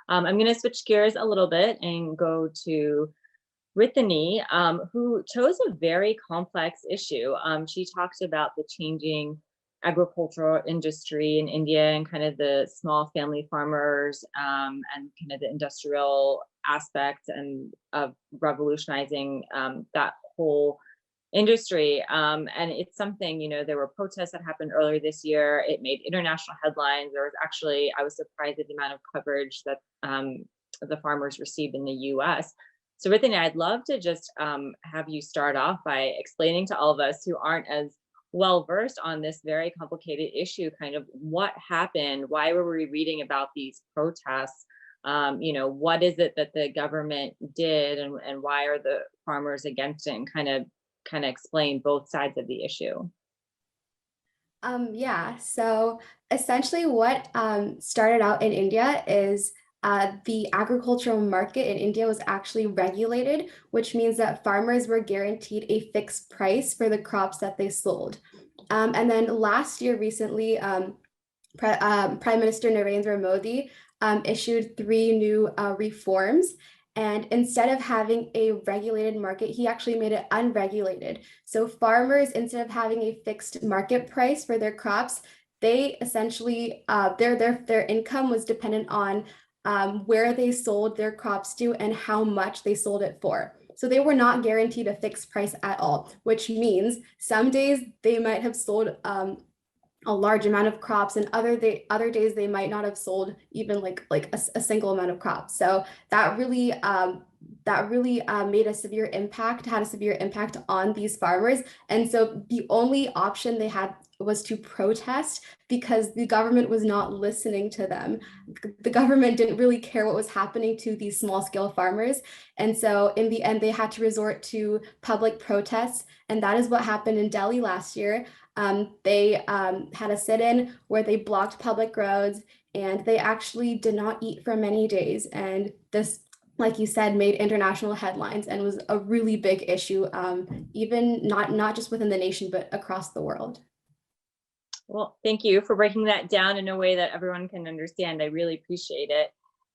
I'm going to switch gears a little bit and go to Rithani, who chose a very complex issue. She talked about the changing agricultural industry in India and kind of the small family farmers, and kind of the industrial aspect and of revolutionizing that whole industry. And it's something, there were protests that happened earlier this year. It made international headlines. There was actually, I was surprised at the amount of coverage that the farmers received in the US. So, Rithani, I'd love to just have you start off by explaining to all of us who aren't as well versed on this very complicated issue, kind of what happened, why were we reading about these protests? What is it that the government did, and why are the farmers against it, and kind of explain both sides of the issue. Yeah, so essentially what started out in India is the agricultural market in India was actually regulated, which means that farmers were guaranteed a fixed price for the crops that they sold. And then last year, recently, Prime Minister Narendra Modi issued three new reforms. And instead of having a regulated market, he actually made it unregulated. So farmers, instead of having a fixed market price for their crops, they essentially their income was dependent on where they sold their crops to and how much they sold it for. So they were not guaranteed a fixed price at all, which means some days they might have sold a large amount of crops, and other days they might not have sold even like a single amount of crops. So that really made a severe impact, had a severe impact on these farmers. And so the only option they had was to protest, because the government was not listening to them. The government didn't really care what was happening to these small scale farmers. And so in the end, they had to resort to public protests. And that is what happened in Delhi last year. They had a sit-in where they blocked public roads, and they actually did not eat for many days. And this, like you said, made international headlines and was a really big issue, even not just within the nation, but across the world. Well, thank you for breaking that down in a way that everyone can understand. I really appreciate it.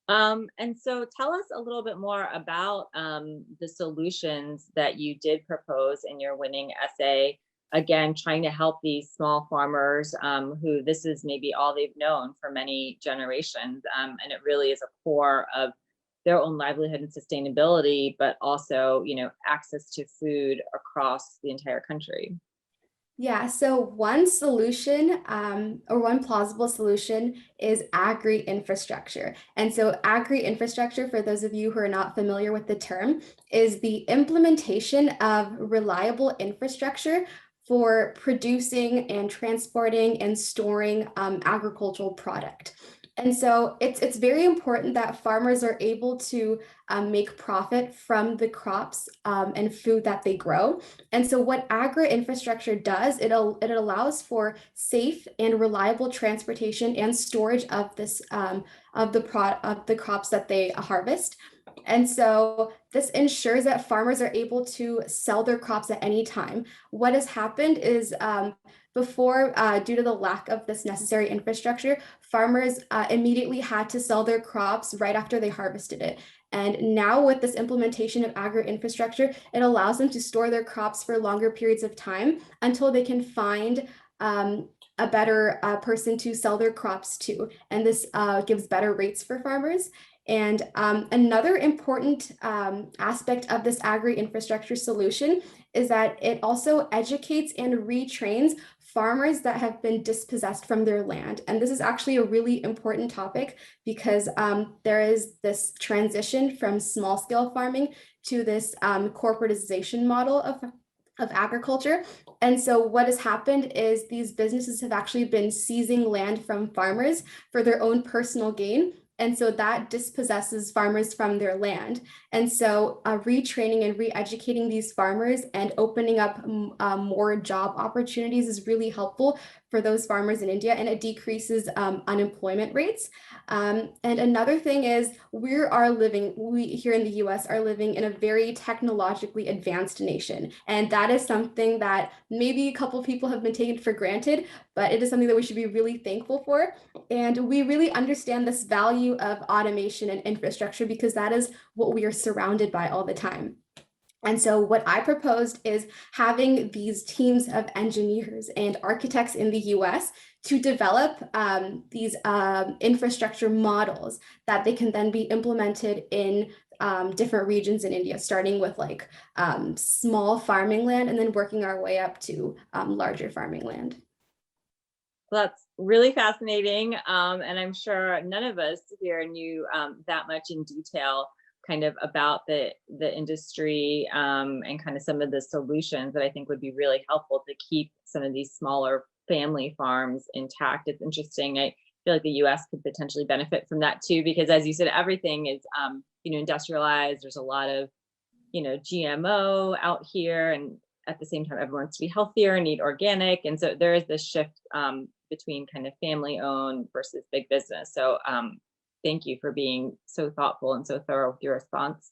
And so tell us a little bit more about the solutions that you did propose in your winning essay. Again, trying to help these small farmers who this is maybe all they've known for many generations. And it really is a core of their own livelihood and sustainability, but also, access to food across the entire country. Yeah, so one solution or one plausible solution is agri-infrastructure. And so agri-infrastructure, for those of you who are not familiar with the term, is the implementation of reliable infrastructure for producing and transporting and storing agricultural product. And so it's very important that farmers are able to make profit from the crops and food that they grow. And so what agri-infrastructure does, it allows for safe and reliable transportation and storage of this of the crops that they harvest. And so this ensures that farmers are able to sell their crops at any time. What has happened is before, due to the lack of this necessary infrastructure, farmers immediately had to sell their crops right after they harvested it. And now with this implementation of agri-infrastructure, it allows them to store their crops for longer periods of time until they can find a better person to sell their crops to. And this gives better rates for farmers. And another important aspect of this agri-infrastructure solution is that it also educates and retrains farmers that have been dispossessed from their land. And this is actually a really important topic because there is this transition from small scale farming to this corporatization model of agriculture. And so what has happened is these businesses have actually been seizing land from farmers for their own personal gain. And so that dispossesses farmers from their land. And so retraining and re-educating these farmers and opening up more job opportunities is really helpful for those farmers in India, and it decreases unemployment rates. And another thing is we here in the US are living in a very technologically advanced nation. And that is something that maybe a couple of people have been taken for granted, but it is something that we should be really thankful for. And we really understand this value of automation and infrastructure because that is what we are surrounded by all the time. And so what I proposed is having these teams of engineers and architects in the US to develop these infrastructure models that they can then be implemented in different regions in India, starting with like small farming land and then working our way up to larger farming land. Well, that's really fascinating. And I'm sure none of us here knew that much in detail kind of about the industry and kind of some of the solutions that I think would be really helpful to keep some of these smaller family farms intact. It's interesting. I feel like the US could potentially benefit from that too, because as you said, everything is industrialized. There's a lot of GMO out here, and at the same time everyone wants to be healthier and eat organic. And so there is this shift between kind of family owned versus big business. So thank you for being so thoughtful and so thorough with your response.